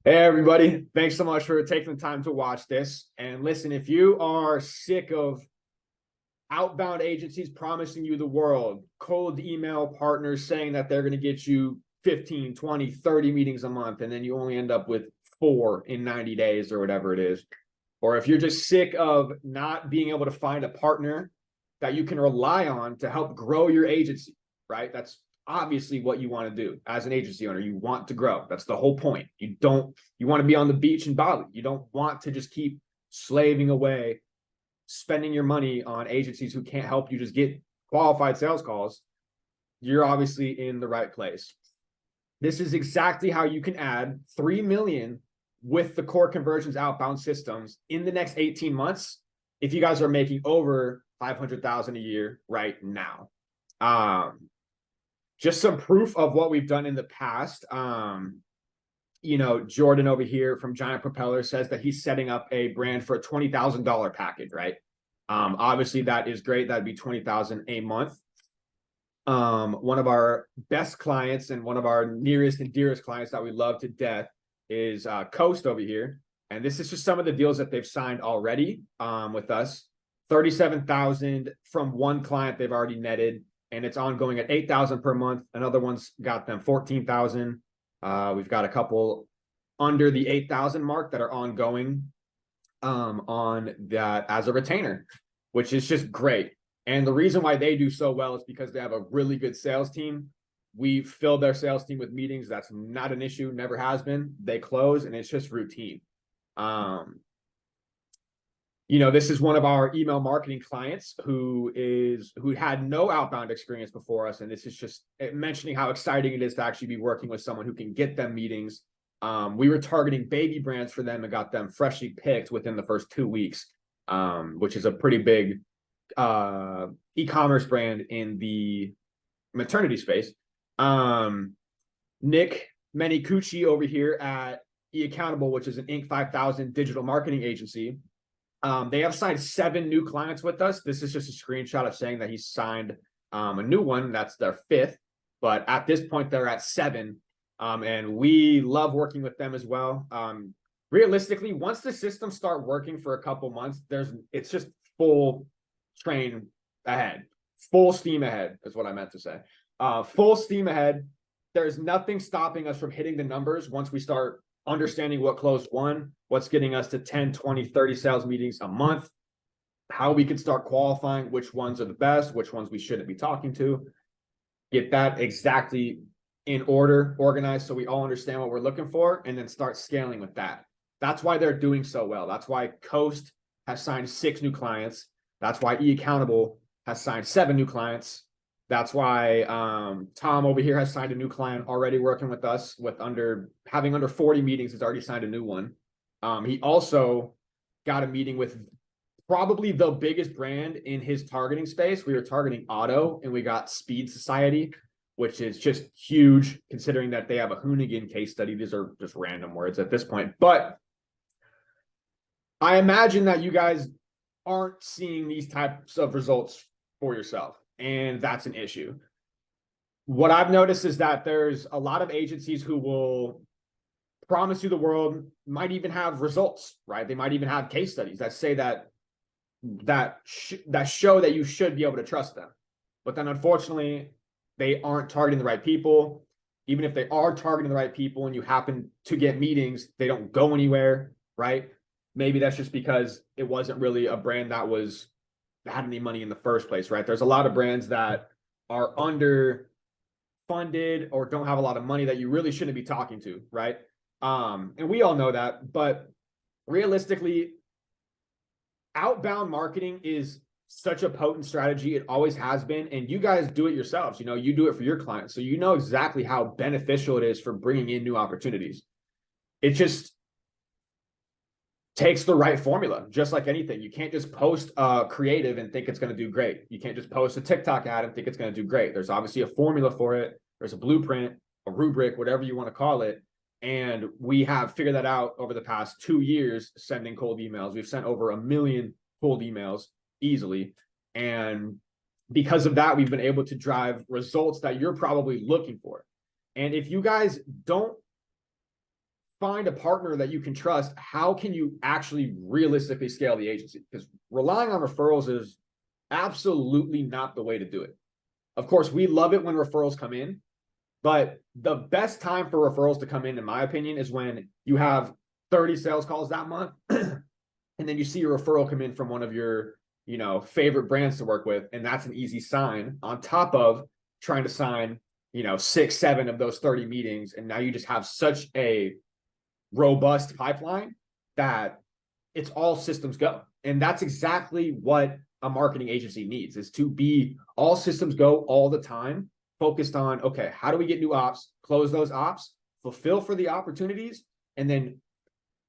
Hey, everybody. Thanks so much for taking the time to watch this. And listen, if you are sick of outbound agencies promising you the world, cold email partners saying that they're going to get you 15, 20, 30 meetings a month, and then you only end up with 4 in 90 days or whatever it is, or if you're just sick of not being able to find a partner that you can rely on to help grow your agency, right? That's obviously what you want to do as an agency owner. You want to grow. That's the whole point. You want to be on the beach in Bali. You don't want to just keep slaving away, spending your money on agencies who can't help you just get qualified sales calls. You're obviously in the right place. This is exactly how you can add 3 million with the core conversions outbound systems in the next 18 months if you guys are making over 500,000 a year right now. Just some proof of what we've done in the past. Jordan over here from Giant Propeller says that he's setting up a brand for a $20,000 package, right? Obviously that is great. That'd be 20,000 a month. One of our best clients and one of our nearest and dearest clients that we love to death is Coast over here. And this is just some of the deals that they've signed already with us. 37,000 from one client they've already netted, and it's ongoing at 8,000 per month. Another one's got them 14,000. We've got a couple under the 8,000 mark that are ongoing on that as a retainer, which is just great. And the reason why they do so well is because they have a really good sales team. We filled their sales team with meetings. That's not an issue, never has been. They close, and it's just routine. This is one of our email marketing clients who had no outbound experience before us. And this is just mentioning how exciting it is to actually be working with someone who can get them meetings. We were targeting baby brands for them and got them freshly picked within the first 2 weeks, which is a pretty big e-commerce brand in the maternity space. Nick Menicucci over here at eAccountable, which is an Inc. 5000 digital marketing agency. They have signed 7 new clients with us. This is just a screenshot of saying that he signed a new one. That's their 5th. But at this point, they're at 7. And we love working with them as well. Realistically, once the systems start working for a couple months, it's just full train ahead. Full steam ahead is what I meant to say. Full steam ahead. There's nothing stopping us from hitting the numbers once we start understanding what closed won, what's getting us to 10, 20, 30 sales meetings a month, how we can start qualifying which ones are the best, which ones we shouldn't be talking to, get that exactly in order, organized, so we all understand what we're looking for, and then start scaling with that. That's why they're doing so well. That's why Coast has signed 6 new clients. That's why eAccountable has signed 7 new clients. That's why Tom over here has signed a new client already working with us with having under 40 meetings. He's already signed a new one. He also got a meeting with probably the biggest brand in his targeting space. We were targeting auto, and we got Speed Society, which is just huge considering that they have a Hoonigan case study. These are just random words at this point. But I imagine that you guys aren't seeing these types of results for yourself. And that's an issue. What I've noticed is that there's a lot of agencies who will promise you the world, might even have results, right? They might even have case studies that say that show that you should be able to trust them. But then unfortunately, they aren't targeting the right people. Even if they are targeting the right people and you happen to get meetings, they don't go anywhere, right? Maybe that's just because it wasn't really a brand that had any money in the first place, right? There's a lot of brands that are underfunded or don't have a lot of money that you really shouldn't be talking to, right? And we all know that, but realistically, outbound marketing is such a potent strategy. It always has been, and you guys do it yourselves. You do it for your clients, so you know exactly how beneficial it is for bringing in new opportunities. It just takes the right formula, just like anything. You can't just post creative and think it's going to do great. You can't just post a TikTok ad and think it's going to do great. There's obviously a formula for it. There's a blueprint, a rubric, whatever you want to call it. And we have figured that out over the past 2 years, sending cold emails. We've sent over 1 million cold emails easily. And because of that, we've been able to drive results that you're probably looking for. And if you guys don't find a partner that you can trust, how can you actually realistically scale the agency? Because relying on referrals is absolutely not the way to do it. Of course, we love it when referrals come in, but the best time for referrals to come in my opinion, is when you have 30 sales calls that month, and then you see a referral come in from one of your, favorite brands to work with, and that's an easy sign on top of trying to sign, 6, 7 of those 30 meetings, and now you just have such a robust pipeline that it's all systems go. And that's exactly what a marketing agency needs, is to be all systems go all the time, focused on, okay, how do we get new ops, close those ops, fulfill for the opportunities, and then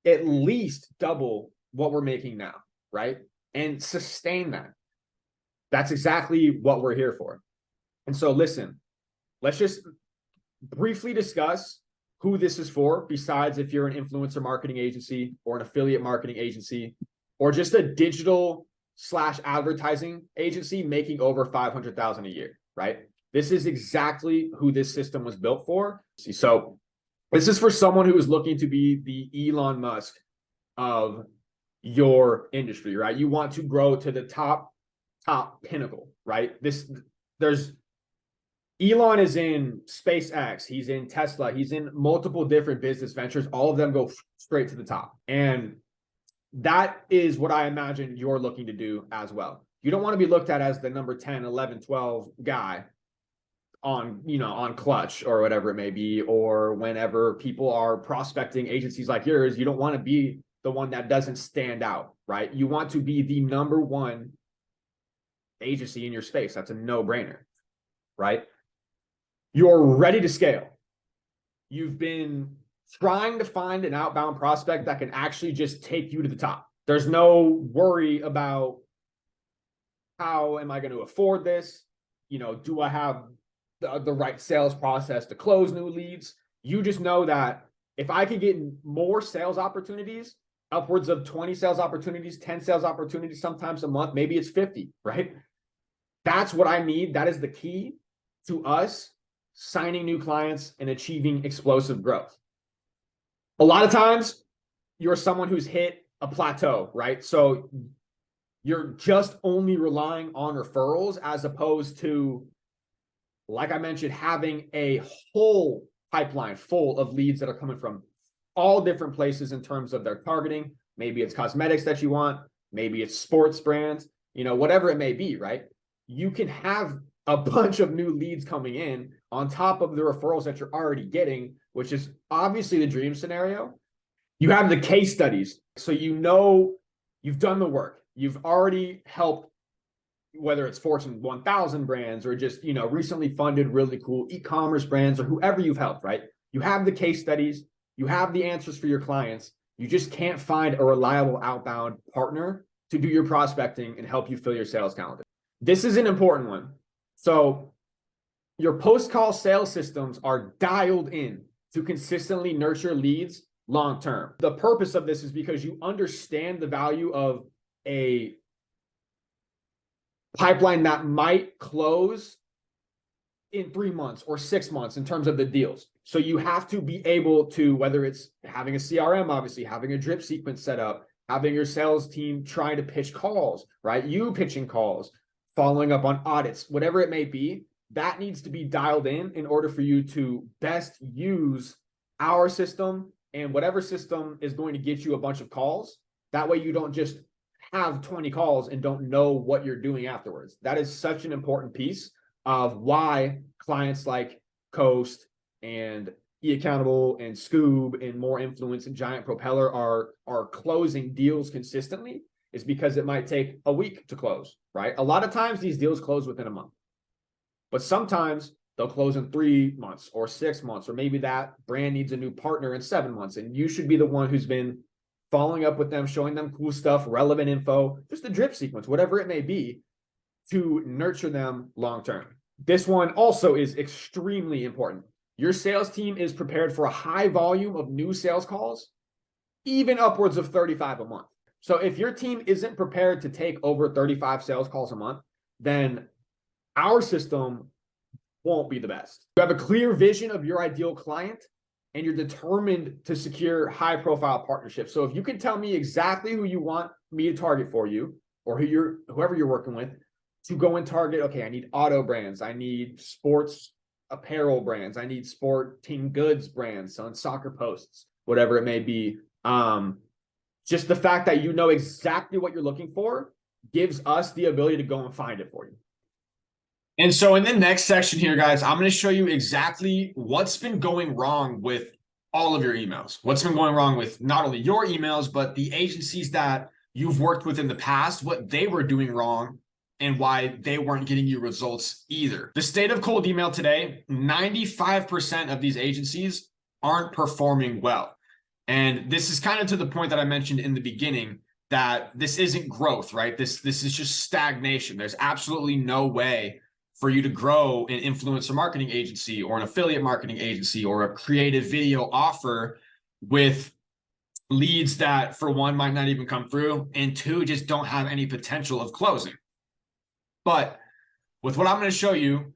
at least double what we're making now, right? And sustain that. That's exactly what we're here for. And so listen, let's just briefly discuss who this is for, besides if you're an influencer marketing agency or an affiliate marketing agency or just a digital / advertising agency making over 500,000 a year, right? This is exactly who this system was built for. So this is for someone who is looking to be the Elon Musk of your industry, right? You want to grow to the top pinnacle, right? Elon is in SpaceX, he's in Tesla, he's in multiple different business ventures. All of them go straight to the top. And that is what I imagine you're looking to do as well. You don't want to be looked at as the number 10, 11, 12 guy on Clutch or whatever it may be, or whenever people are prospecting agencies like yours, you don't want to be the one that doesn't stand out, right? You want to be the number one agency in your space. That's a no-brainer, right? You're ready to scale. You've been trying to find an outbound prospect that can actually just take you to the top. There's no worry about how am I going to afford this? Do I have the right sales process to close new leads? You just know that if I could get more sales opportunities, upwards of 20 sales opportunities, 10 sales opportunities, sometimes a month, maybe it's 50, right? That's what I need. That is the key to us signing new clients and achieving explosive growth. A lot of times you're someone who's hit a plateau, right? So you're just only relying on referrals, as opposed to, like I mentioned, having a whole pipeline full of leads that are coming from all different places in terms of their targeting. Maybe it's cosmetics that you want, maybe it's sports brands, whatever it may be, right? You can have a bunch of new leads coming in on top of the referrals that you're already getting, which is obviously the dream scenario. You have the case studies, so you've done the work. You've already helped, whether it's Fortune 1000 brands or just, recently funded really cool e-commerce brands or whoever you've helped, right? You have the case studies, you have the answers for your clients. You just can't find a reliable outbound partner to do your prospecting and help you fill your sales calendar. This is an important one. So your post-call sales systems are dialed in to consistently nurture leads long-term. The purpose of this is because you understand the value of a pipeline that might close in 3 months or 6 months in terms of the deals. So you have to be able to, whether it's having a CRM, obviously having a drip sequence set up, having your sales team trying to pitch calls, right? You pitching calls, following up on audits, whatever it may be, that needs to be dialed in order for you to best use our system and whatever system is going to get you a bunch of calls. That way you don't just have 20 calls and don't know what you're doing afterwards. That is such an important piece of why clients like Coast and eAccountable and Scoob and More Influence and Giant Propeller are closing deals consistently, is because it might take a week to close, right? A lot of times these deals close within a month, but sometimes they'll close in 3 months or 6 months, or maybe that brand needs a new partner in 7 months. And you should be the one who's been following up with them, showing them cool stuff, relevant info, just a drip sequence, whatever it may be, to nurture them long-term. This one also is extremely important. Your sales team is prepared for a high volume of new sales calls, even upwards of 35 a month. So if your team isn't prepared to take over 35 sales calls a month, then our system won't be the best. You have a clear vision of your ideal client and you're determined to secure high profile partnerships. So if you can tell me exactly who you want me to target for you, or whoever you're working with, to go and target, okay, I need auto brands, I need sports apparel brands, I need sporting goods brands, selling soccer posts, whatever it may be. Just the fact that you know exactly what you're looking for gives us the ability to go and find it for you. And so in the next section here, guys, I'm going to show you exactly what's been going wrong with all of your emails. What's been going wrong with not only your emails, but the agencies that you've worked with in the past, what they were doing wrong, and why they weren't getting you results either. The state of cold email today, 95% of these agencies aren't performing well. And this is kind of to the point that I mentioned in the beginning, that this isn't growth, right? This is just stagnation. There's absolutely no way for you to grow an influencer marketing agency or an affiliate marketing agency or a creative video offer with leads that, for one, might not even come through, and two, just don't have any potential of closing. But with what I'm going to show you,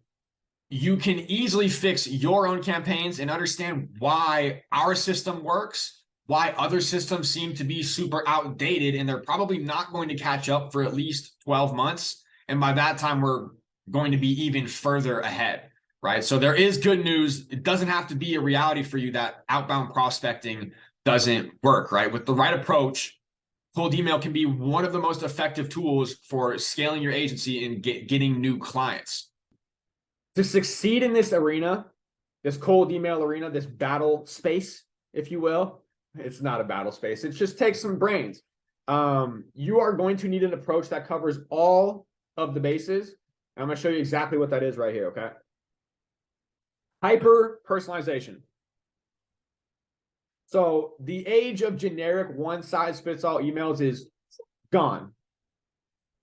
you can easily fix your own campaigns and understand why our system works, why other systems seem to be super outdated, and they're probably not going to catch up for at least 12 months. And by that time, we're going to be even further ahead, right? So there is good news. It doesn't have to be a reality for you that outbound prospecting doesn't work, right? With the right approach, cold email can be one of the most effective tools for scaling your agency and getting new clients. To succeed in this arena, this cold email arena, this battle space, if you will, it's not a battle space. It just takes some brains. You are going to need an approach that covers all of the bases. I'm going to show you exactly what that is right here, okay? Hyper personalization. So the age of generic one-size-fits-all emails is gone.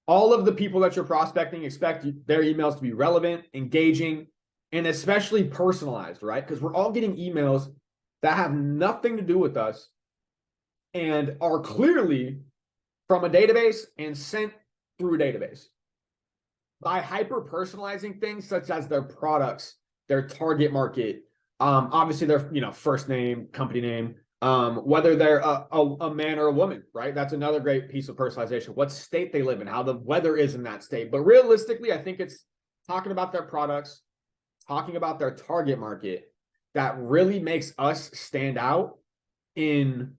All of the people that you're prospecting expect their emails to be relevant, engaging, and especially personalized, right? Because we're all getting emails that have nothing to do with us and are clearly from a database and sent through a database. By hyper-personalizing things such as their products, their target market, obviously their first name, company name, whether they're a man or a woman, right? That's another great piece of personalization. What state they live in, how the weather is in that state. But realistically, I think it's talking about their products, talking about their target market that really makes us stand out in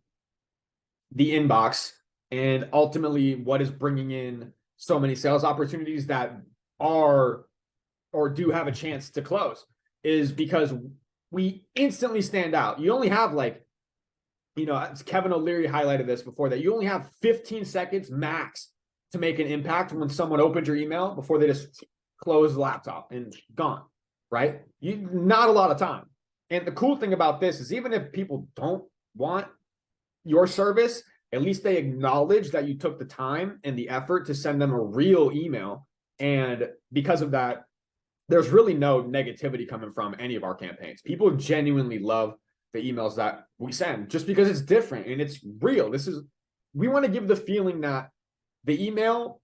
the inbox, and ultimately what is bringing in so many sales opportunities that are or do have a chance to close is because we instantly stand out. You only have Kevin O'Leary highlighted this before, that you only have 15 seconds max to make an impact when someone opens your email before they just close the laptop and gone, right? Not a lot of time. And the cool thing about this is even if people don't want your service, at least they acknowledge that you took the time and the effort to send them a real email. And because of that, there's really no negativity coming from any of our campaigns. People genuinely love the emails that we send just because it's different and it's real. We want to give the feeling that the email,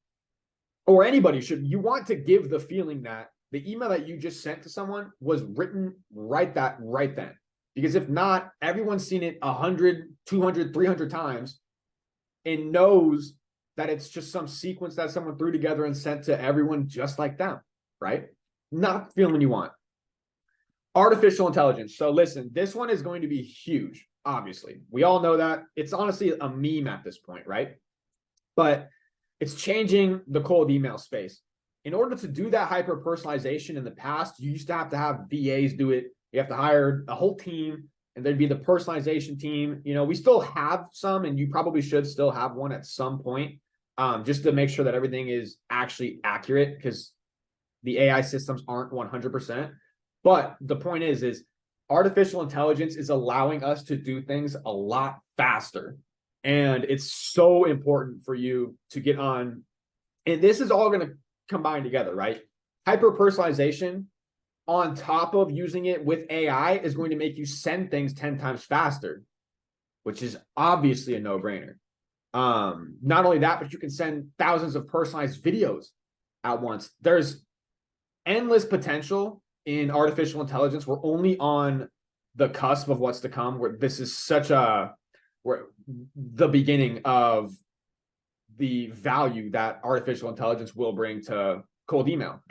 or anybody you want to give the feeling that the email that you just sent to someone was written right then. Because if not, everyone's seen it 100, 200, 300 times and knows that it's just some sequence that someone threw together and sent to everyone just like them, right? Not the feeling you want. Artificial intelligence. So listen, this one is going to be huge, obviously. We all know that. It's honestly a meme at this point, right? But it's changing the cold email space. In order to do that hyper personalization in the past, you used to have VAs do it. You have to hire a whole team, and there'd be the personalization team. We still have some, and you probably should still have one at some point, just to make sure that everything is actually accurate, because the AI systems aren't 100%. But the point is artificial intelligence is allowing us to do things a lot faster. And it's so important for you to get on. And this is all going to combine together, right? Hyper personalization on top of using it with AI is going to make you send things 10 times faster, which is obviously a no-brainer. Not only that, but you can send thousands of personalized videos at once. There's endless potential in artificial intelligence. We're only on the cusp of what's to come, where this is such a, where the beginning of the value that artificial intelligence will bring to cold email.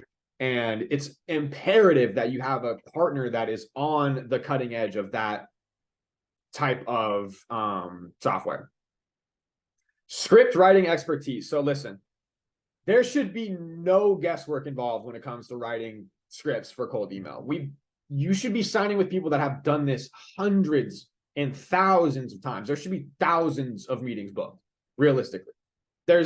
And it's imperative that you have a partner that is on the cutting edge of that type of software. Script writing expertise. So listen, there should be no guesswork involved when it comes to writing scripts for cold email. You should be signing with people that have done this hundreds and thousands of times. There should be thousands of meetings booked, realistically. There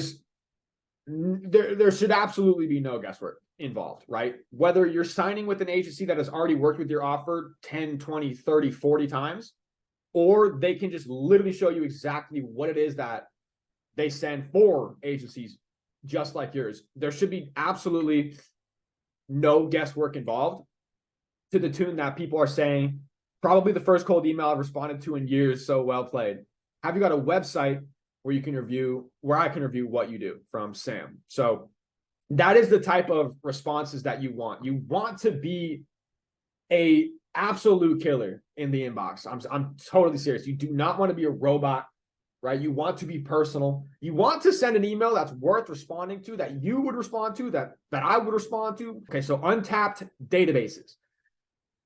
should absolutely be no guesswork involved, right? Whether you're signing with an agency that has already worked with your offer 10, 20, 30, 40 times, or they can just literally show you exactly what it is that they send for agencies just like yours. There should be absolutely no guesswork involved, to the tune that people are saying, probably the first cold email I've responded to in years, so well played. Have you got a website where I can review what you do, from Sam? So that is the type of responses that you want. You want to be a absolute killer in the inbox. I'm totally serious. You do not want to be a robot, right? You want to be personal. You want to send an email that's worth responding to, that you would respond to, that I would respond to. Okay, so untapped databases.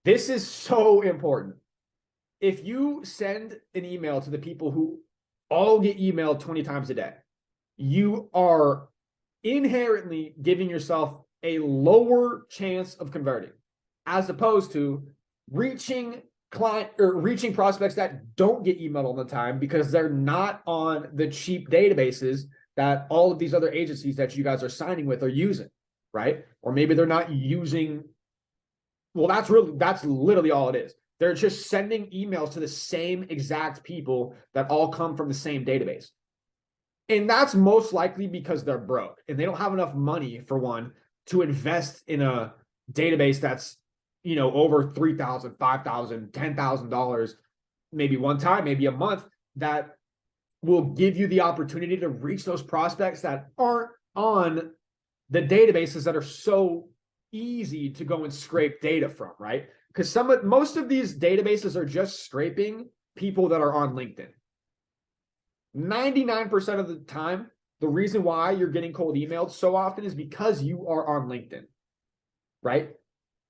This is so important. If you send an email to the people who all get emailed 20 times a day, you are inherently giving yourself a lower chance of converting, as opposed to reaching prospects that don't get emailed all the time because they're not on the cheap databases that all of these other agencies that you guys are signing with are using, right? Or maybe they're not using. Well, that's literally all it is. They're just sending emails to the same exact people that all come from the same database. And that's most likely because they're broke and they don't have enough money, for one, to invest in a database that's, over $3,000, $5,000, $10,000, maybe one time, maybe a month, that will give you the opportunity to reach those prospects that aren't on the databases that are so easy to go and scrape data from, right? Because most of these databases are just scraping people that are on LinkedIn. 99% of the time, the reason why you're getting cold emailed so often is because you are on LinkedIn, right?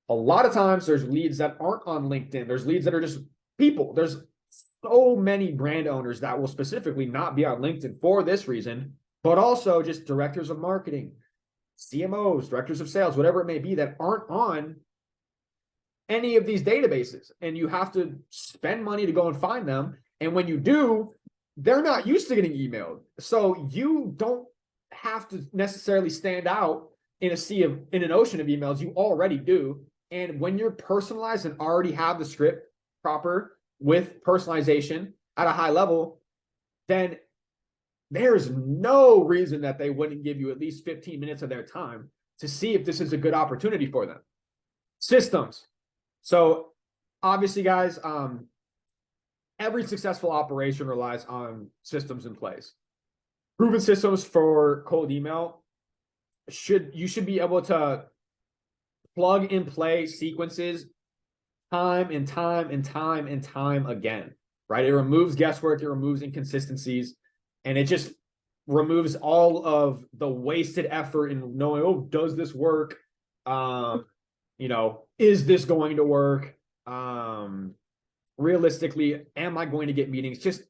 A lot of times there's leads that aren't on LinkedIn. There's leads that are just people. There's so many brand owners that will specifically not be on LinkedIn for this reason, but also just directors of marketing, CMOs, directors of sales, whatever it may be, that aren't on any of these databases. And you have to spend money to go and find them. And when you do, they're not used to getting emailed. So you don't have to necessarily stand out in an ocean of emails. You already do. And when you're personalized and already have the script proper with personalization at a high level, then there's no reason that they wouldn't give you at least 15 minutes of their time to see if this is a good opportunity for them. Systems. So obviously, guys, every successful operation relies on systems in place. Proven systems for cold email you should be able to plug and play sequences time and time and time and time again, right? It removes guesswork, it removes inconsistencies, and it just removes all of the wasted effort in knowing, oh, does this work? Is this going to work? Realistically, am I going to get meetings? Just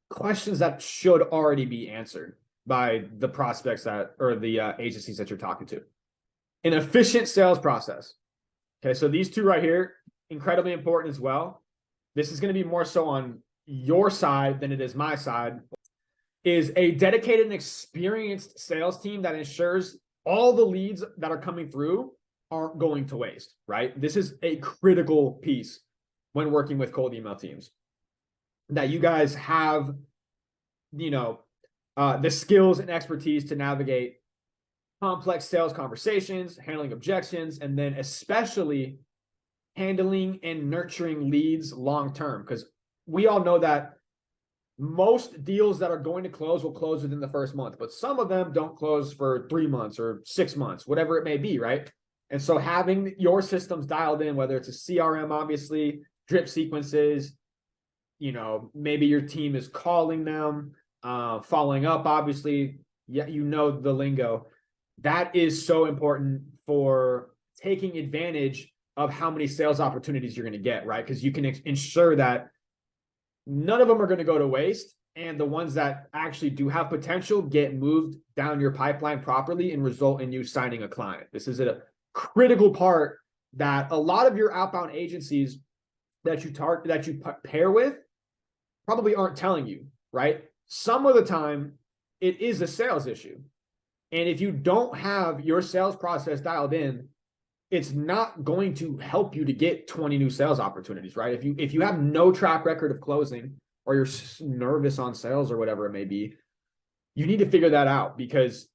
questions that should already be answered by the prospects or the agencies that you're talking to. An efficient sales process. Okay, so these two right here, incredibly important as well. This is going to be more so on your side than it is my side. Is a dedicated and experienced sales team that ensures all the leads that are coming through aren't going to waste, right? This is a critical piece when working with cold email teams, that you guys have, the skills and expertise to navigate complex sales conversations, handling objections, and then especially handling and nurturing leads long-term. Because we all know that most deals that are going to close will close within the first month, but some of them don't close for 3 months or 6 months, whatever it may be, right? And so having your systems dialed in, whether it's a CRM, obviously, drip sequences, maybe your team is calling them, following up, obviously, yeah, the lingo. That is so important for taking advantage of how many sales opportunities you're going to get, right? Because you can ensure that none of them are going to go to waste. And the ones that actually do have potential get moved down your pipeline properly and result in you signing a client. This is a critical part that a lot of your outbound agencies that you pair with probably aren't telling you, right? Some of the time it is a sales issue. And if you don't have your sales process dialed in, it's not going to help you to get 20 new sales opportunities, right? If you have no track record of closing, or you're nervous on sales or whatever it may be, you need to figure that out, because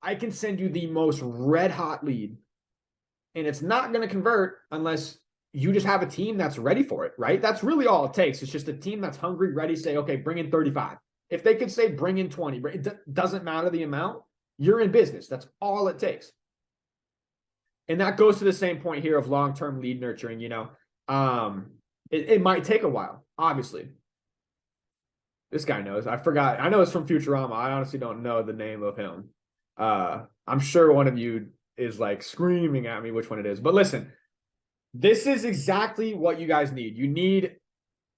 I can send you the most red hot lead and it's not going to convert unless you just have a team that's ready for it, right? That's really all it takes. It's just a team that's hungry, ready, say, okay, bring in 35. If they could say bring in 20, it doesn't matter the amount, you're in business. That's all it takes. And that goes to the same point here of long-term lead nurturing. It might take a while, obviously. This guy knows. I forgot. I know it's from Futurama. I honestly don't know the name of him. I'm sure one of you is like screaming at me which one it is. But listen, this is exactly what you guys need. You need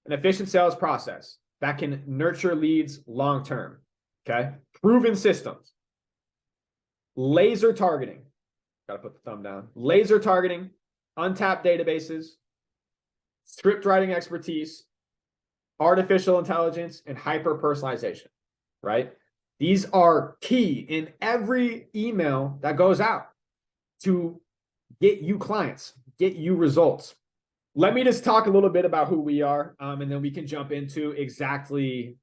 an efficient sales process that can nurture leads long-term. Okay. Proven systems. Laser targeting. Got to put the thumb down. Laser targeting, untapped databases, script writing expertise, artificial intelligence, and hyper personalization, right? These are key in every email that goes out to get you clients, get you results. Let me just talk a little bit about who we are, and then we can jump into exactly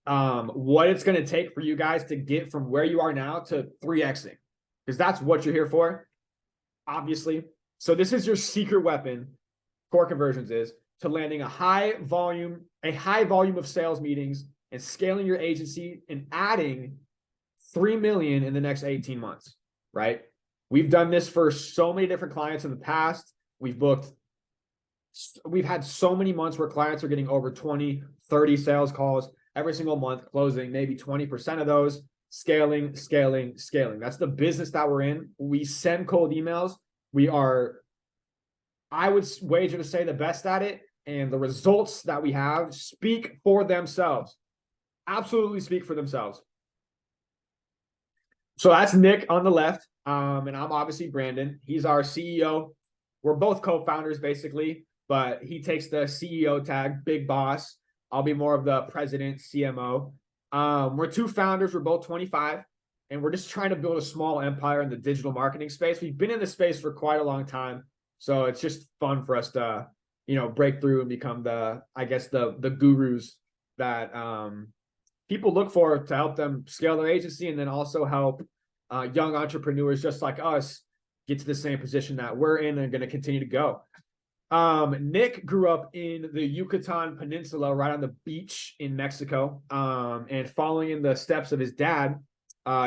what it's going to take for you guys to get from where you are now to 3xing, because that's what you're here for, obviously. So this is your secret weapon, Core Conversions is, to landing a high volume of sales meetings and scaling your agency and adding 3 million in the next 18 months, right? We've done this for so many different clients in the past. We've had so many months where clients are getting over 20, 30 sales calls every single month, closing maybe 20% of those, scaling. That's the business that we're in. We send cold emails. We are, I would wager to say, the best at it. And the results that we have speak for themselves. Absolutely speak for themselves. So that's Nick on the left. And I'm obviously Brandon. He's our CEO. We're both co-founders basically, but he takes the CEO tag, big boss. I'll be more of the president, CMO. We're two founders. We're both 25, and we're just trying to build a small empire in the digital marketing space. We've been in this space for quite a long time. So it's just fun for us to, break through and become the gurus that people look for to help them scale their agency, and then also help young entrepreneurs just like us get to the same position that we're in and going to continue to go. Nick grew up in the Yucatan Peninsula, right on the beach in Mexico. And following in the steps of his dad,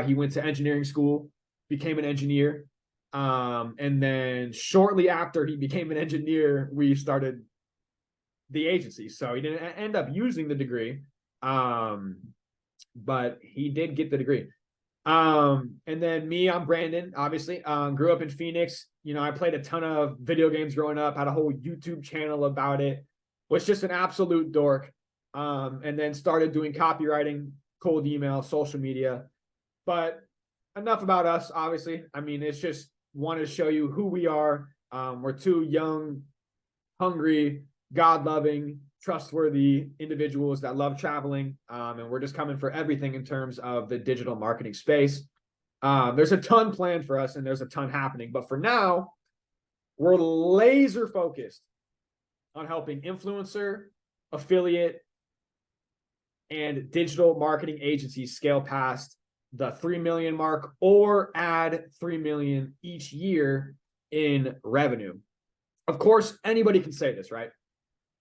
he went to engineering school, became an engineer. And then shortly after he became an engineer, we started the agency. So he didn't end up using the degree, but he did get the degree. And then me, I'm Brandon, obviously, grew up in Phoenix. I played a ton of video games growing up, had a whole YouTube channel about it, was just an absolute dork. And then started doing copywriting, cold email, social media. But enough about us, obviously. It's just wanted to show you who we are. We're two young, hungry, God-loving, trustworthy individuals that love traveling. And we're just coming for everything in terms of the digital marketing space. There's a ton planned for us and there's a ton happening. But for now, we're laser focused on helping influencer, affiliate, and digital marketing agencies scale past the 3 million mark or add 3 million each year in revenue. Of course, anybody can say this, right?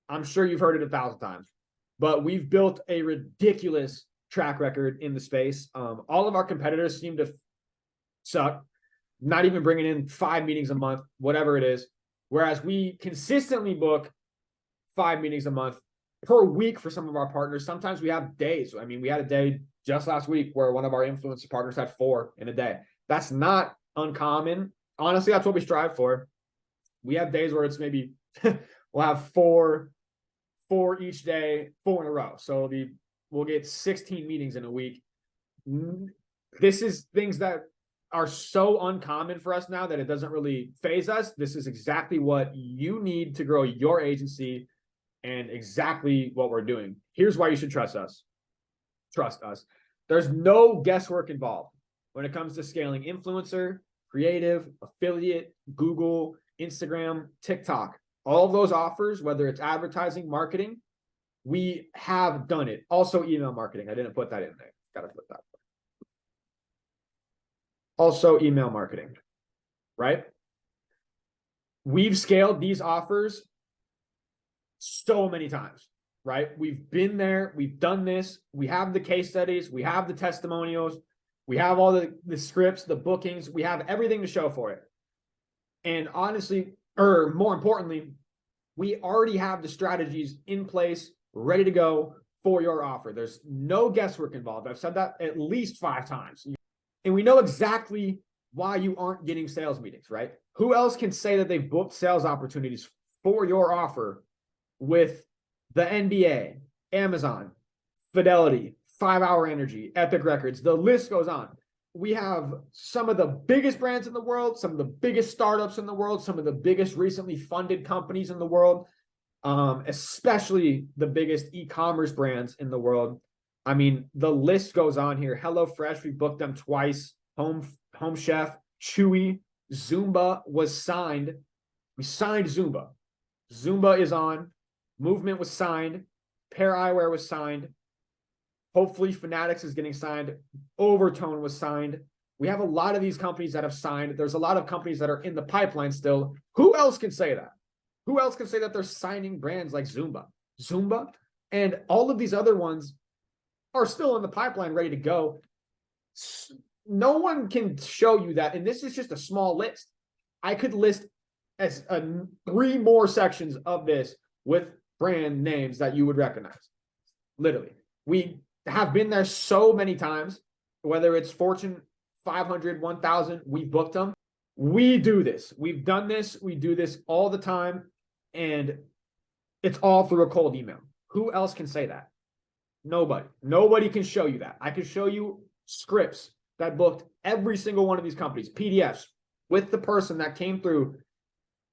I'm sure you've heard it 1,000 times, but we've built a ridiculous track record in the space. All of our competitors seem to suck, not even bringing in 5 meetings a month, whatever it is. Whereas we consistently book 5 meetings a month per week for some of our partners. Sometimes we have days. I mean, we had a day just last week where one of our influencer partners had 4 in a day. That's not uncommon. Honestly, that's what we strive for. We have days where it's maybe we'll have 4 each day, 4 in a row. So we'll get 16 meetings in a week. This is things that are so uncommon for us now that it doesn't really phase us. This is exactly what you need to grow your agency and exactly what we're doing. Here's why you should trust us. Trust us. There's no guesswork involved when it comes to scaling influencer, creative, affiliate, Google, Instagram, TikTok. All of those offers, whether it's advertising, marketing, we have done it. Also, email marketing. I didn't put that in there. Got to put that. Also, email marketing, right? We've scaled these offers so many times, right? We've been there. We've done this. We have the case studies. We have the testimonials. We have all the scripts, the bookings. We have everything to show for it. And honestly, or more importantly, we already have the strategies in place, ready to go for your offer. There's no guesswork involved. I've said that at least 5 times. And we know exactly why you aren't getting sales meetings, right? Who else can say that they've booked sales opportunities for your offer with the NBA, Amazon, Fidelity, 5 Hour Energy, Epic Records? The list goes on. We have some of the biggest brands in the world, some of the biggest startups in the world, some of the biggest recently funded companies in the world, especially the biggest e-commerce brands in the world. I mean, the list goes on here. HelloFresh, we booked them twice. Home Chef, Chewy, Zumba was signed. We signed Zumba. Zumba is on. Movement was signed. Pair Eyewear was signed. Hopefully Fanatics is getting signed. Overtone was signed. We have a lot of these companies that have signed. There's a lot of companies that are in the pipeline still. Who else can say that? Who else can say that they're signing brands like Zumba? And all of these other ones are still in the pipeline, ready to go. No one can show you that. And this is just a small list. I could list as 3 more sections of this with brand names that you would recognize. Literally. We have been there so many times, whether it's Fortune 500, 1000, we've booked them. We do this. We've done this. We do this all the time. And it's all through a cold email. Who else can say that? Nobody can show you that. I can show you scripts that booked every single one of these companies, PDFs with the person that came through,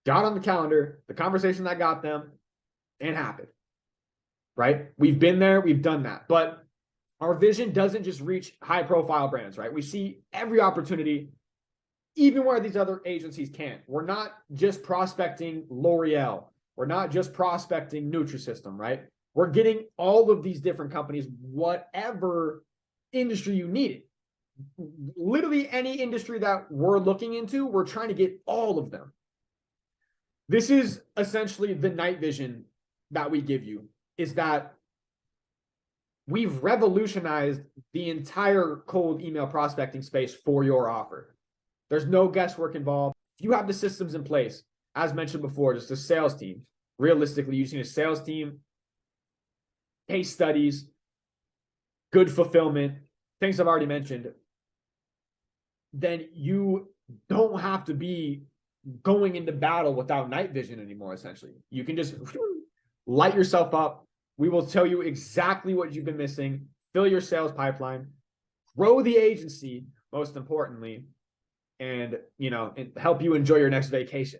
got on the calendar, the conversation that got them, and happened, right? We've been there, we've done that. But our vision doesn't just reach high profile brands, right? We see every opportunity, even where these other agencies can't. We're not just prospecting L'Oreal. We're not just prospecting Nutrisystem, right? We're getting all of these different companies, whatever industry you need it. Literally any industry that we're looking into, we're trying to get all of them. This is essentially the night vision that we give you, is that we've revolutionized the entire cold email prospecting space for your offer. There's no guesswork involved. If you have the systems in place, as mentioned before, just a sales team, realistically using a sales team, case studies, good fulfillment, things I've already mentioned, then you don't have to be going into battle without night vision anymore, essentially. You can just light yourself up. We will tell you exactly what you've been missing, fill your sales pipeline, grow the agency, most importantly, and help you enjoy your next vacation.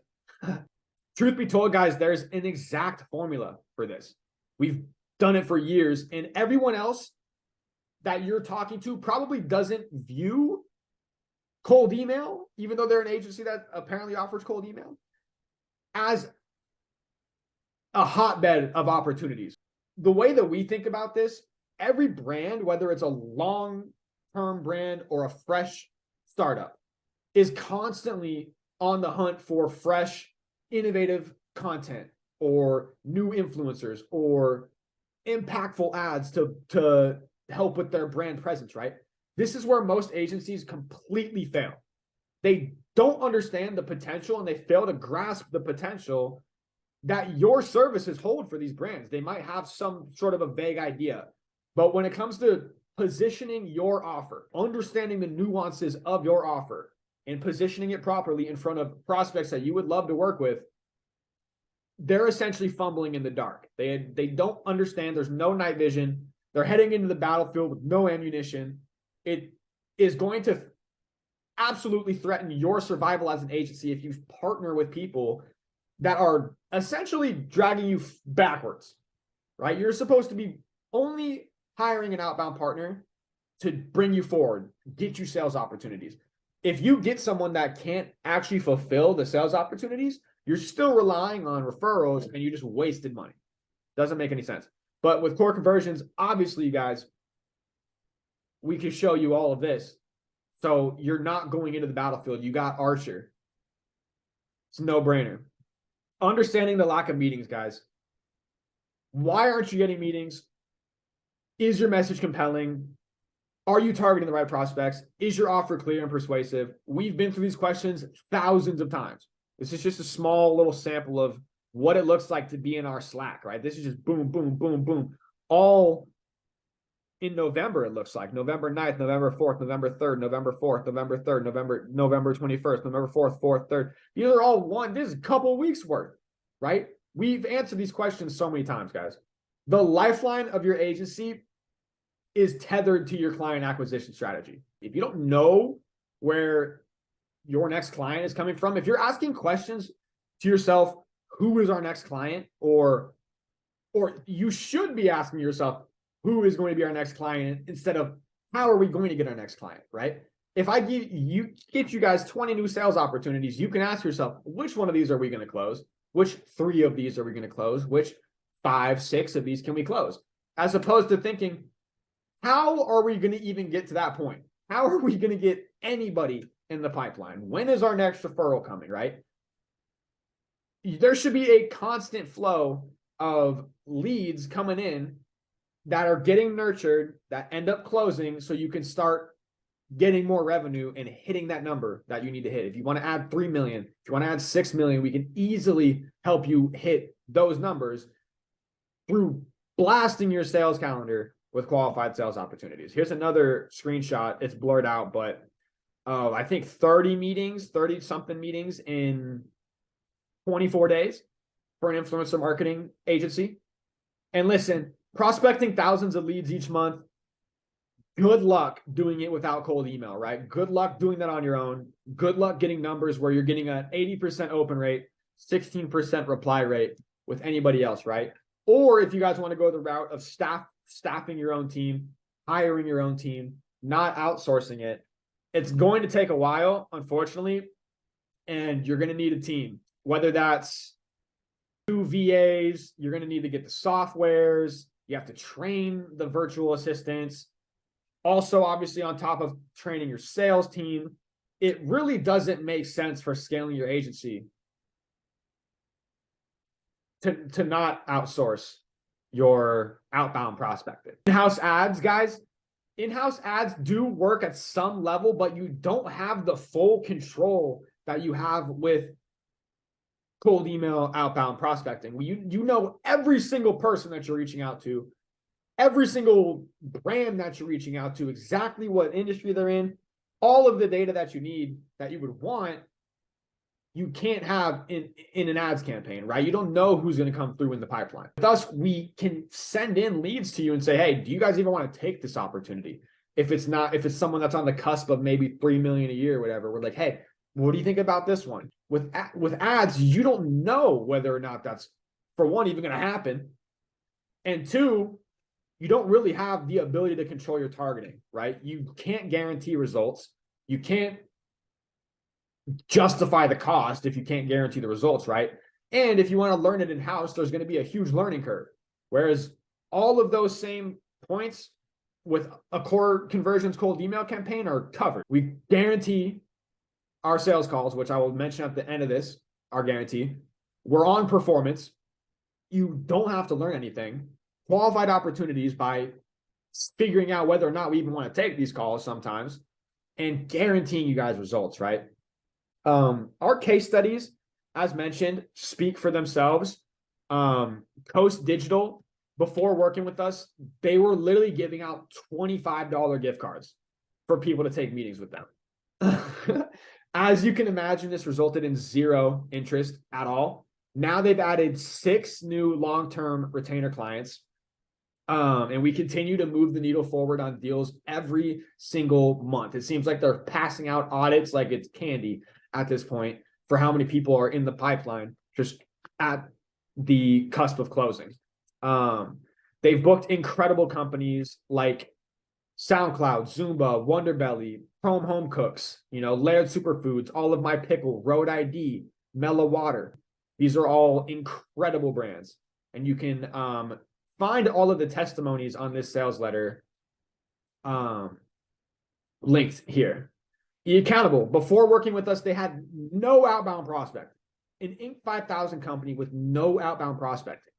Truth be told, guys, there's an exact formula for this. We've done it for years, and everyone else that you're talking to probably doesn't view cold email, even though they're an agency that apparently offers cold email, as a hotbed of opportunities. The way that we think about this, every brand, whether it's a long-term brand or a fresh startup, is constantly on the hunt for fresh, innovative content or new influencers or impactful ads to help with their brand presence, right? This is where most agencies completely fail. They don't understand the potential and they fail to grasp the potential that your services hold for these brands. They might have some sort of a vague idea, but when it comes to positioning your offer, understanding the nuances of your offer, and positioning it properly in front of prospects that you would love to work with, they're essentially fumbling in the dark. They don't understand. There's no night vision. They're heading into the battlefield with no ammunition. It is going to absolutely threaten your survival as an agency if you partner with people that are essentially dragging you backwards, right? You're supposed to be only hiring an outbound partner to bring you forward, get you sales opportunities. If you get someone that can't actually fulfill the sales opportunities, you're still relying on referrals and you just wasted money. Doesn't make any sense. But with core conversions, obviously, you guys, we can show you all of this. So you're not going into the battlefield. You got Archer. It's a no-brainer. Understanding the lack of meetings, guys. Why aren't you getting meetings? Is your message compelling? Are you targeting the right prospects? Is your offer clear and persuasive? We've been through these questions thousands of times. This is just a small little sample of what it looks like to be in our Slack, right? This is just boom, boom, boom, boom. All in November, it looks like. November 9th, November 4th, November 3rd, November 4th, November 3rd, November 21st, November 4th, 4th, 3rd. These are all one. This is a couple of weeks worth, right? We've answered these questions so many times, guys. The lifeline of your agency is tethered to your client acquisition strategy. If you don't know where your next client is coming from, if you're asking questions to yourself, who is our next client? Or you should be asking yourself, who is going to be our next client, instead of how are we going to get our next client, right? If I get you guys 20 new sales opportunities, you can ask yourself, which one of these are we going to close? Which 3 of these are we going to close? Which 5, 6 of these can we close? As opposed to thinking, how are we going to even get to that point? How are we going to get anybody in the pipeline? When is our next referral coming, right? There should be a constant flow of leads coming in that are getting nurtured, that end up closing, so you can start getting more revenue and hitting that number that you need to hit. If you want to add 3 million, if you want to add 6 million, we can easily help you hit those numbers through blasting your sales calendar with qualified sales opportunities. Here's another screenshot. It's blurred out, but I think 30 something meetings in 24 days for an influencer marketing agency. And listen, prospecting thousands of leads each month, good luck doing it without cold email, right? Good luck doing that on your own. Good luck getting numbers where you're getting an 80% open rate, 16% reply rate with anybody else, right? Or if you guys want to go the route of staffing your own team, hiring your own team, not outsourcing it, it's going to take a while, unfortunately, and you're going to need a team. Whether that's 2 VAs, you're going to need to get the softwares, you have to train the virtual assistants. Also, obviously, on top of training your sales team, it really doesn't make sense for scaling your agency to not outsource your outbound prospecting. In-house ads, guys, in-house ads do work at some level, but you don't have the full control that you have with cold email outbound prospecting. You know every single person that you're reaching out to, every single brand that you're reaching out to, exactly what industry they're in, all of the data that you need, that you would want, you can't have in an ads campaign, right? You don't know who's going to come through in the pipeline. Thus, we can send in leads to you and say, hey, do you guys even want to take this opportunity? If it's someone that's on the cusp of maybe 3 million a year or whatever, we're like, hey, what do you think about this one? With ads, you don't know whether or not that's, for one, even going to happen. And 2, you don't really have the ability to control your targeting, right? You can't guarantee results. You can't justify the cost if you can't guarantee the results, right? And if you want to learn it in-house, there's going to be a huge learning curve. Whereas all of those same points with a core conversions cold email campaign are covered. We guarantee our sales calls, which I will mention at the end of this, our guarantee. We're on performance. You don't have to learn anything. Qualified opportunities by figuring out whether or not we even want to take these calls sometimes, and guaranteeing you guys results, right? Our case studies, as mentioned, speak for themselves. Coast Digital, before working with us, they were literally giving out $25 gift cards for people to take meetings with them. As you can imagine, this resulted in zero interest at all. Now they've added 6 new long-term retainer clients. And we continue to move the needle forward on deals every single month. It seems like they're passing out audits like it's candy at this point for how many people are in the pipeline, just at the cusp of closing. They've booked incredible companies like SoundCloud, Zumba, Wonderbelly, Chrome Home Cooks, Laird Superfoods, All of My Pickle, Road ID, Mellow Water. These are all incredible brands. And you can find all of the testimonies on this sales letter linked here. eAccountable, before working with us, they had no outbound prospect. An Inc. 5000 company with no outbound prospecting.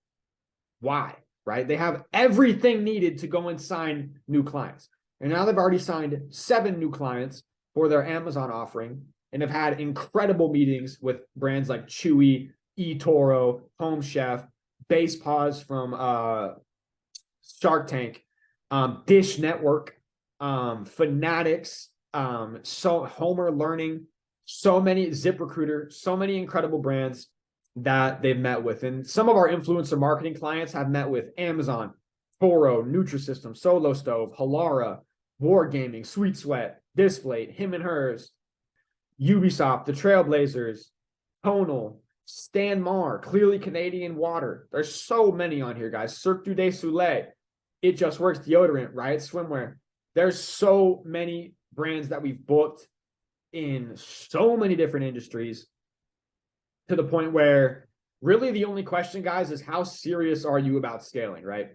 Why? Right? They have everything needed to go and sign new clients. And now they've already signed 7 new clients for their Amazon offering and have had incredible meetings with brands like Chewy, eToro, Home Chef, Base Paws from Shark Tank, Dish Network, Fanatics, so Homer Learning, so many ZipRecruiter, so many incredible brands that they've met with. And some of our influencer marketing clients have met with Amazon, Toro, Nutrisystem, Solo Stove, Halara, Wargaming, Sweet Sweat, Display, Him and Hers, Ubisoft, the Trailblazers, Tonal, Stan Mar, Clearly Canadian Water. There's so many on here, guys. Cirque du Soleil, It Just Works deodorant, Riot Swimwear. There's so many brands that we've booked in so many different industries, to the point where really the only question, guys, is how serious are you about scaling, right?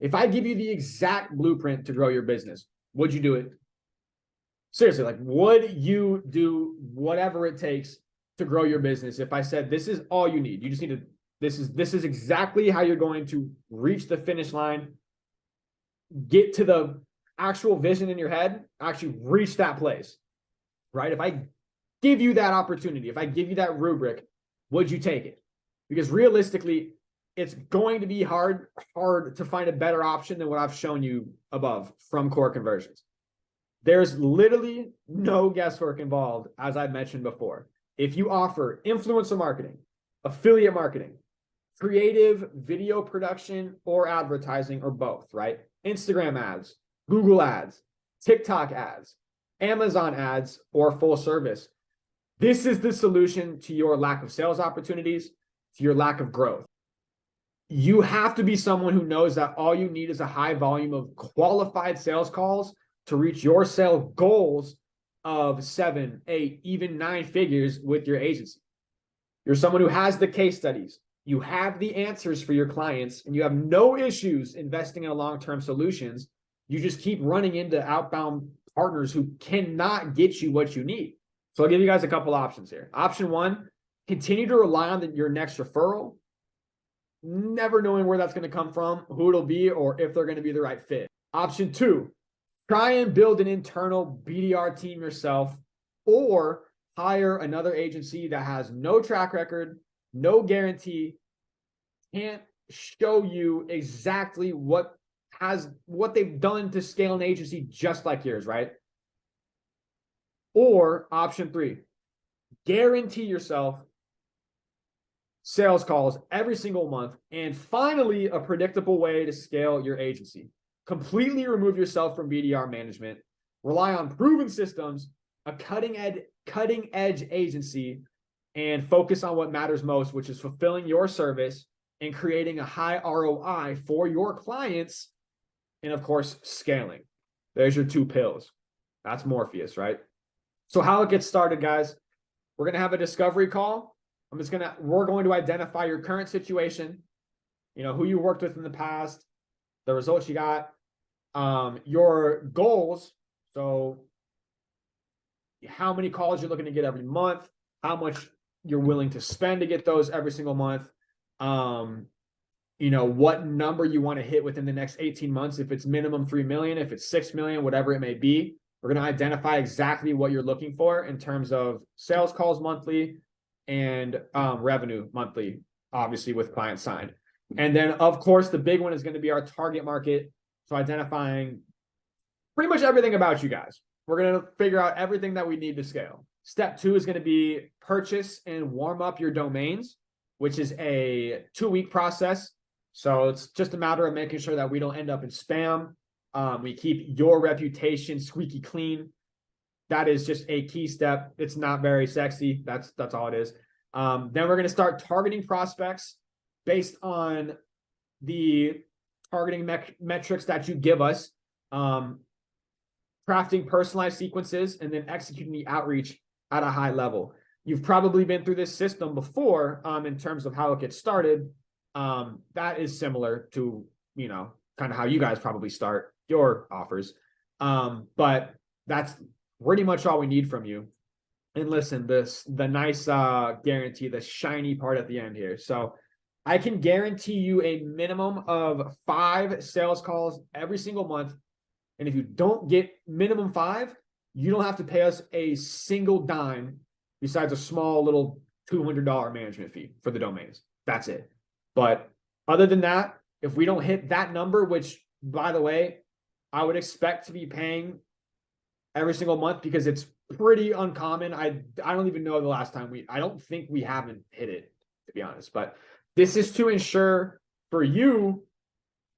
If I give you the exact blueprint to grow your business, would you do it? Seriously, like, would you do whatever it takes to grow your business? If I said, this is all you need, you just need to, this is exactly how you're going to reach the finish line, get to the actual vision in your head, actually reach that place, right? If I give you that opportunity, if I give you that rubric, would you take it? Because realistically, it's going to be hard to find a better option than what I've shown you above from Core Conversions. There's literally no guesswork involved, as I mentioned before. If you offer influencer marketing, affiliate marketing, creative video production, or advertising, or both, right? Instagram ads, Google ads, TikTok ads, Amazon ads, or full service. This is the solution to your lack of sales opportunities, to your lack of growth. You have to be someone who knows that all you need is a high volume of qualified sales calls to reach your sales goals of 7, 8, even 9 figures with your agency. You're someone who has the case studies. You have the answers for your clients, and you have no issues investing in long-term solutions. You just keep running into outbound partners who cannot get you what you need. So I'll give you guys a couple options here. Option 1, continue to rely on your next referral, never knowing where that's going to come from, who it'll be, or if they're going to be the right fit. Option 2, try and build an internal BDR team yourself, or hire another agency that has no track record, no guarantee, can't show you exactly what they've done to scale an agency just like yours, right? Or option 3, guarantee yourself sales calls every single month, and finally, a predictable way to scale your agency. Completely remove yourself from BDR management, rely on proven systems, a cutting edge agency, and focus on what matters most, which is fulfilling your service and creating a high ROI for your clients, and of course, scaling. There's your 2 pills. That's Morpheus, right? So how it gets started, guys, we're going to have a discovery call. We're going to identify your current situation, who you worked with in the past, the results you got, your goals. So how many calls you're looking to get every month, how much you're willing to spend to get those every single month. What number you want to hit within the next 18 months. If it's minimum 3 million, if it's 6 million, whatever it may be, we're going to identify exactly what you're looking for in terms of sales calls monthly and revenue monthly obviously with clients signed. And then, of course, the big one is going to be our target market. So identifying pretty much everything about you guys. We're going to figure out everything that we need to scale. Step 2 is going to be purchase and warm up your domains, which is a 2-week process. So it's just a matter of making sure that we don't end up in spam. We keep your reputation squeaky clean. That is just a key step. It's not very sexy. That's all it is. Then we're going to start targeting prospects based on the targeting metrics that you give us, crafting personalized sequences, and then executing the outreach at a high level. You've probably been through this system before in terms of how it gets started. That is similar to, kind of how you guys probably start your offers. But that's pretty much all we need from you. And listen, the nice guarantee, the shiny part at the end here. So I can guarantee you a minimum of 5 sales calls every single month. And if you don't get minimum 5, you don't have to pay us a single dime besides a small little $200 management fee for the domains. That's it. But other than that, if we don't hit that number, which, by the way, I would expect to be paying every single month because it's pretty uncommon. I don't even know the last time I don't think we haven't hit it, to be honest. But this is to ensure for you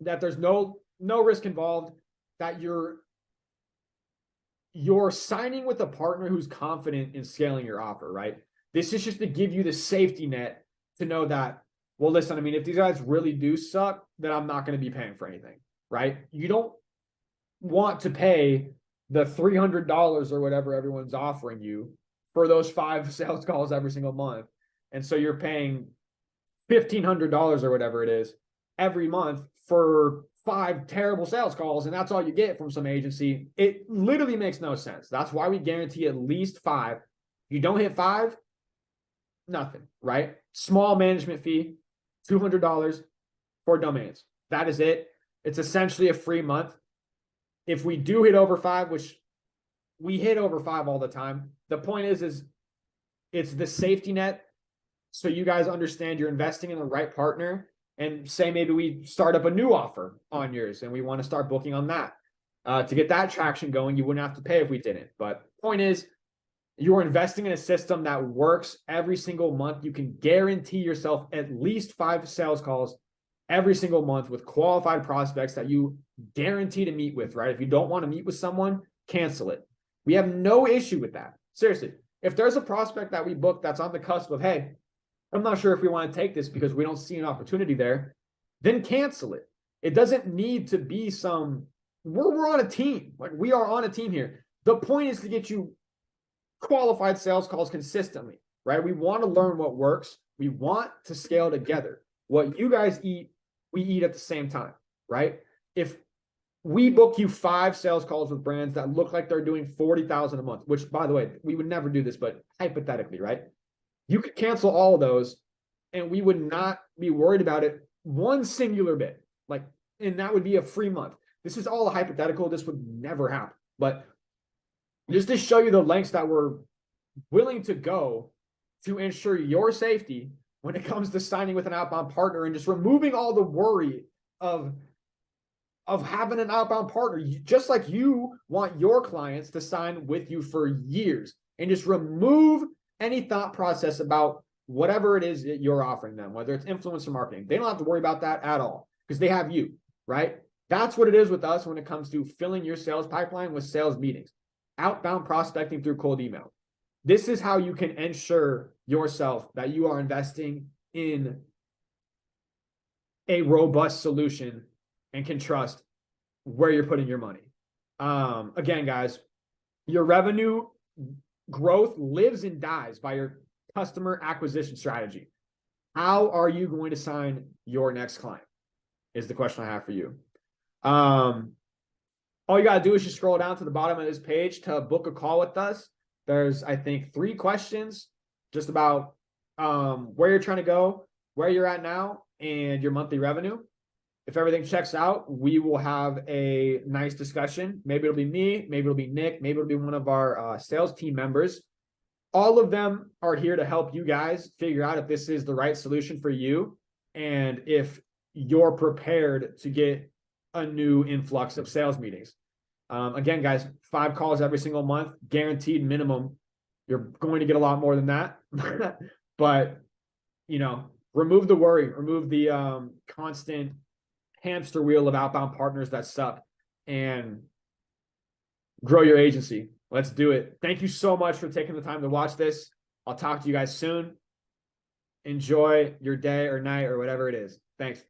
that there's no risk involved, that you're signing with a partner who's confident in scaling your offer, right? This is just to give you the safety net to know that, well, listen, I mean, if these guys really do suck, then I'm not going to be paying for anything, right? You don't want to pay the $300 or whatever everyone's offering you for those 5 sales calls every single month. And so you're paying $1,500 or whatever it is every month for 5 terrible sales calls, and that's all you get from some agency. It literally makes no sense. That's why we guarantee at least 5. If you don't hit 5, nothing, right? Small management fee, $200 for domains. That is it. It's essentially a free month. If we do hit over 5, which we hit over 5 all the time, the point is it's the safety net. So you guys understand you're investing in the right partner, and say maybe we start up a new offer on yours and we want to start booking on that. To get that traction going, you wouldn't have to pay if we didn't. But point is, you're investing in a system that works every single month. You can guarantee yourself at least 5 sales calls every single month with qualified prospects that you guarantee to meet with, right? If you don't want to meet with someone, cancel it. We have no issue with that. Seriously, if there's a prospect that we book that's on the cusp of, hey, I'm not sure if we want to take this because we don't see an opportunity there, then cancel it. It doesn't need to be we're on a team. Like, we are on a team here. The point is to get you qualified sales calls consistently, right? We want to learn what works. We want to scale together. What you guys eat, we eat at the same time, right? If we book you 5 sales calls with brands that look like they're doing $40,000 a month, which, by the way, we would never do this, but hypothetically, right? You could cancel all of those and we would not be worried about it one singular bit. And that would be a free month. This is all a hypothetical. This would never happen. But just to show you the lengths that we're willing to go to ensure your safety when it comes to signing with an outbound partner, and just removing all the worry of having an outbound partner, just like you want your clients to sign with you for years, and just remove any thought process about whatever it is that you're offering them, whether it's influencer marketing. They don't have to worry about that at all because they have you, right? That's what it is with us when it comes to filling your sales pipeline with sales meetings, outbound prospecting through cold email. This is how you can ensure yourself that you are investing in a robust solution and can trust where you're putting your money. Again, guys, your revenue growth lives and dies by your customer acquisition strategy. How are you going to sign your next client is the question I have for you. All you got to do is just scroll down to the bottom of this page to book a call with us. There's, I think, 3 questions just about where you're trying to go, where you're at now, and your monthly revenue. If everything checks out, we will have a nice discussion. Maybe it'll be me, maybe it'll be Nick, maybe it'll be one of our sales team members. all of them are here to help you guys figure out if this is the right solution for you and if you're prepared to get a new influx of sales meetings. Again, guys, 5 calls every single month, guaranteed minimum. You're going to get a lot more than that. But, you know, remove the worry, remove the constant hamster wheel of outbound partners that suck, and grow your agency. Let's do it. Thank you so much for taking the time to watch this. I'll talk to you guys soon. Enjoy your day or night or whatever it is. Thanks.